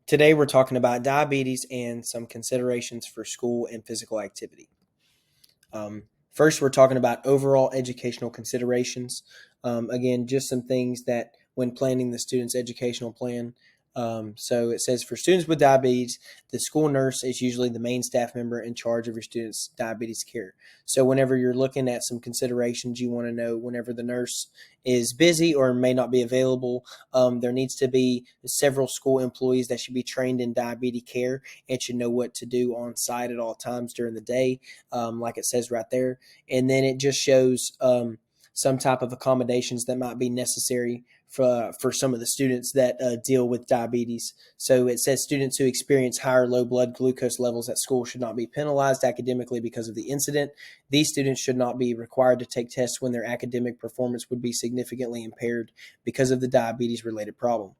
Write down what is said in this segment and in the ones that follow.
Today we're talking about diabetes and some considerations for school and physical activity. First, we're talking about overall educational considerations. Again, just some things that when planning the student's educational plan. So it says for students with diabetes, the school nurse is usually the main staff member in charge of your student's diabetes care. So whenever you're looking at some considerations, you want to know whenever the nurse is busy or may not be available, there needs to be several school employees that should be trained in diabetes care and should know what to do on site at all times during the day, like it says right there. And then it just shows some type of accommodations that might be necessary for some of the students that deal with diabetes. So it says students who experience high or low blood glucose levels at school should not be penalized academically because of the incident. These students should not be required to take tests when their academic performance would be significantly impaired because of the diabetes related problem.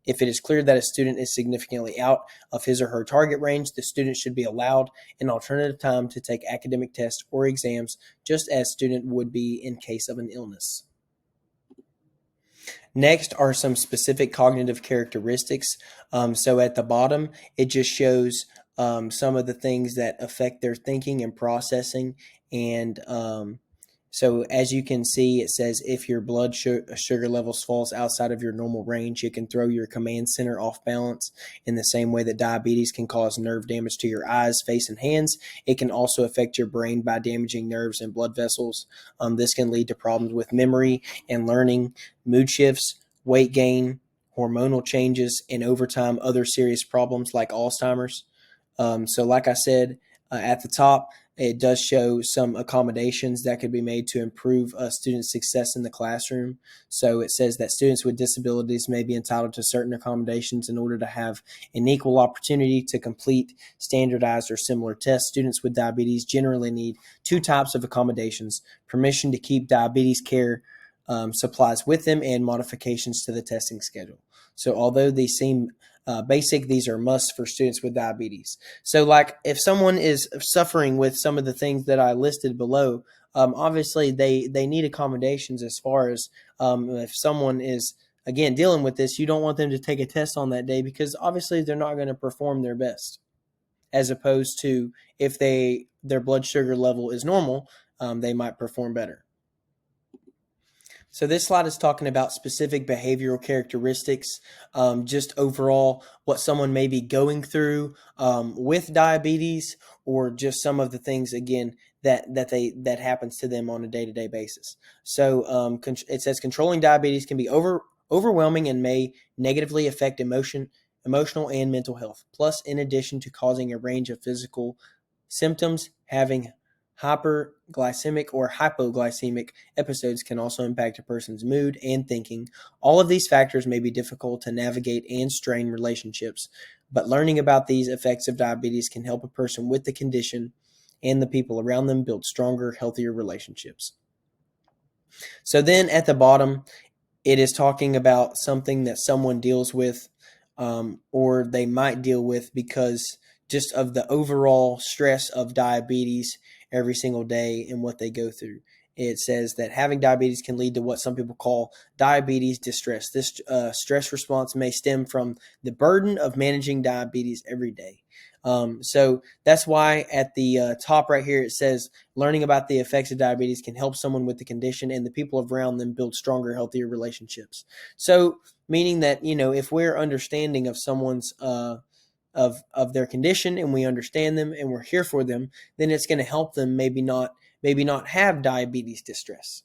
If it is clear that a student is significantly out of his or her target range, the student should be allowed an alternative time to take academic tests or exams, just as student would be in case of an illness. Next are some specific cognitive characteristics. So at the bottom, it just shows some of the things that affect their thinking and processing. And so as you can see, it says if your blood sugar levels falls outside of your normal range, it can throw your command center off balance in the same way that diabetes can cause nerve damage to your eyes, face, and hands. It can also affect your brain by damaging nerves and blood vessels. This can lead to problems with memory and learning, mood shifts, weight gain, hormonal changes, and over time, other serious problems like Alzheimer's. So like I said at the top, it does show some accommodations that could be made to improve student success in the classroom. So it says that students with disabilities may be entitled to certain accommodations in order to have an equal opportunity to complete standardized or similar tests. Students with diabetes generally need two types of accommodations: permission to keep diabetes care supplies with them and modifications to the testing schedule. So although these seem basic, these are musts for students with diabetes. So like if someone is suffering with some of the things that I listed below, obviously they need accommodations as far as if someone is, again, dealing with this, you don't want them to take a test on that day because obviously they're not going to perform their best, as opposed to if their blood sugar level is normal, they might perform better. So this slide is talking about specific behavioral characteristics, just overall what someone may be going through with diabetes, or just some of the things again that happens to them on a day-to-day basis. So it says controlling diabetes can be overwhelming and may negatively affect emotional and mental health. Plus, in addition to causing a range of physical symptoms, having hyperglycemic or hypoglycemic episodes can also impact a person's mood and thinking. All of these factors may be difficult to navigate and strain relationships, but learning about these effects of diabetes can help a person with the condition and the people around them build stronger, healthier relationships. So then at the bottom, it is talking about something that someone deals with, or they might deal with because just of the overall stress of diabetes every single day and what they go through. It says that having diabetes can lead to what some people call diabetes distress. This stress response may stem from the burden of managing diabetes every day. So that's why at the top right here, it says learning about the effects of diabetes can help someone with the condition and the people around them build stronger, healthier relationships. So meaning that, if we're understanding of someone's of their condition and we understand them and we're here for them, then it's going to help them maybe not have diabetes distress.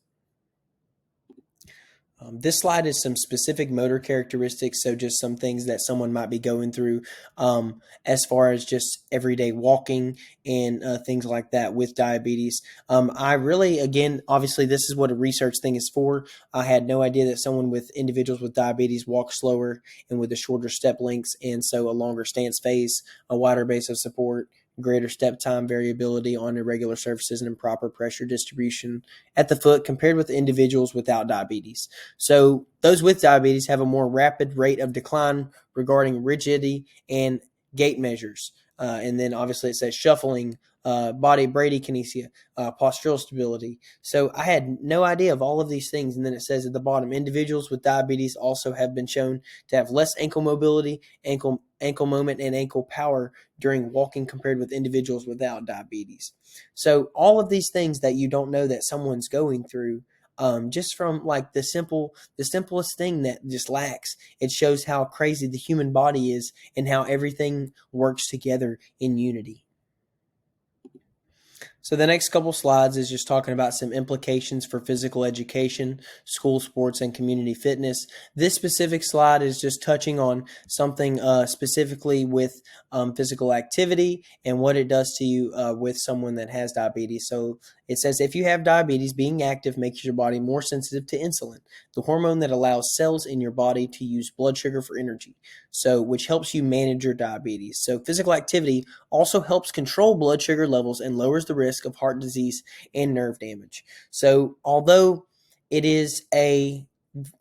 This slide is some specific motor characteristics, so just some things that someone might be going through as far as just everyday walking and things like that with diabetes. I really, again, obviously this is what a research thing is for. I had no idea that someone with individuals with diabetes walk slower and with a shorter step lengths, and so a longer stance phase, a wider base of support, greater step time variability on irregular surfaces, and improper pressure distribution at the foot compared with individuals without diabetes. So those with diabetes have a more rapid rate of decline regarding rigidity and gait measures. And then obviously it says shuffling body bradykinesia, postural stability. So I had no idea of all of these things. And then it says at the bottom, individuals with diabetes also have been shown to have less ankle mobility, ankle moment, and ankle power during walking compared with individuals without diabetes. So all of these things that you don't know that someone's going through, just from like the simplest thing that just lacks, it shows how crazy the human body is and how everything works together in unity. So the next couple slides is just talking about some implications for physical education, school sports, and community fitness. This specific slide is just touching on something specifically with physical activity and what it does to you with someone that has diabetes. So it says if you have diabetes, being active makes your body more sensitive to insulin, the hormone that allows cells in your body to use blood sugar for energy, so which helps you manage your diabetes. So physical activity also helps control blood sugar levels and lowers the risk of heart disease and nerve damage. So although it is a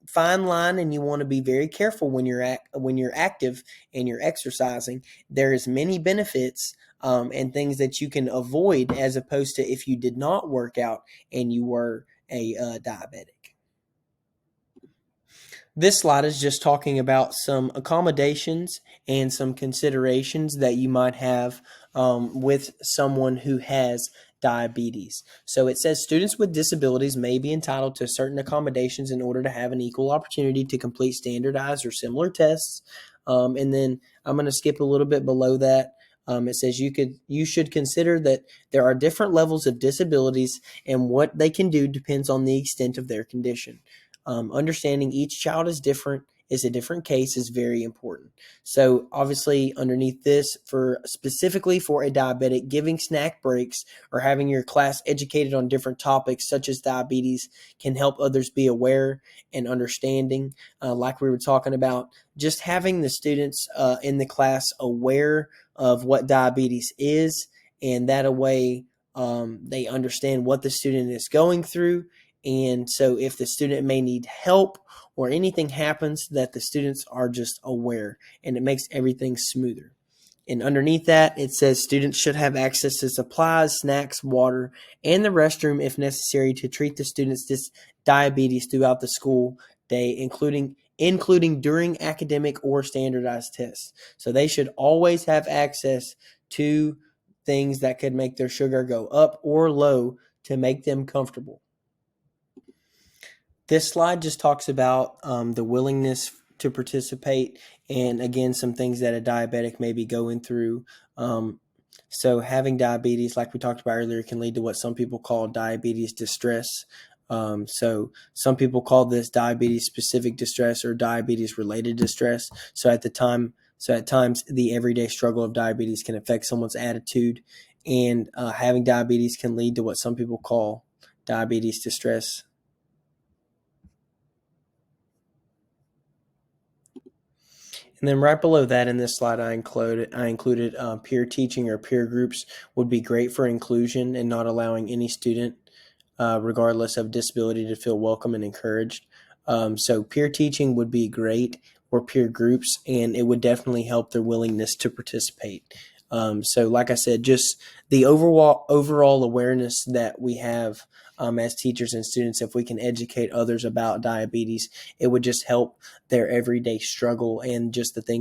fine line and you want to be very careful when you're active and you're exercising, there is many benefits and things that you can avoid as opposed to if you did not work out and you were a diabetic. This slide is just talking about some accommodations and some considerations that you might have with someone who has diabetes. So it says students with disabilities may be entitled to certain accommodations in order to have an equal opportunity to complete standardized or similar tests. And then I'm going to skip a little bit below that. It says you should consider that there are different levels of disabilities and what they can do depends on the extent of their condition. Understanding each child is a different case is very important. So obviously underneath this, for specifically for a diabetic, giving snack breaks or having your class educated on different topics such as diabetes can help others be aware and understanding. Like we were talking about, just having the students in the class aware of what diabetes is, and that way they understand what the student is going through. And so if the student may need help or anything happens, that the students are just aware, and it makes everything smoother. And underneath that, it says students should have access to supplies, snacks, water, and the restroom if necessary to treat the students' diabetes throughout the school day, including during academic or standardized tests. So they should always have access to things that could make their sugar go up or low to make them comfortable. This slide just talks about the willingness to participate and, again, some things that a diabetic may be going through. So having diabetes, like we talked about earlier, can lead to what some people call diabetes distress. So some people call this diabetes-specific distress or diabetes-related distress. So at times, the everyday struggle of diabetes can affect someone's attitude, and having diabetes can lead to what some people call diabetes distress. And then right below that in this slide, I included peer teaching or peer groups would be great for inclusion and not allowing any student, regardless of disability, to feel welcome and encouraged. So peer teaching would be great, or peer groups, and it would definitely help their willingness to participate. So like I said, just the overall awareness that we have as teachers and students, if we can educate others about diabetes, it would just help their everyday struggle and just the things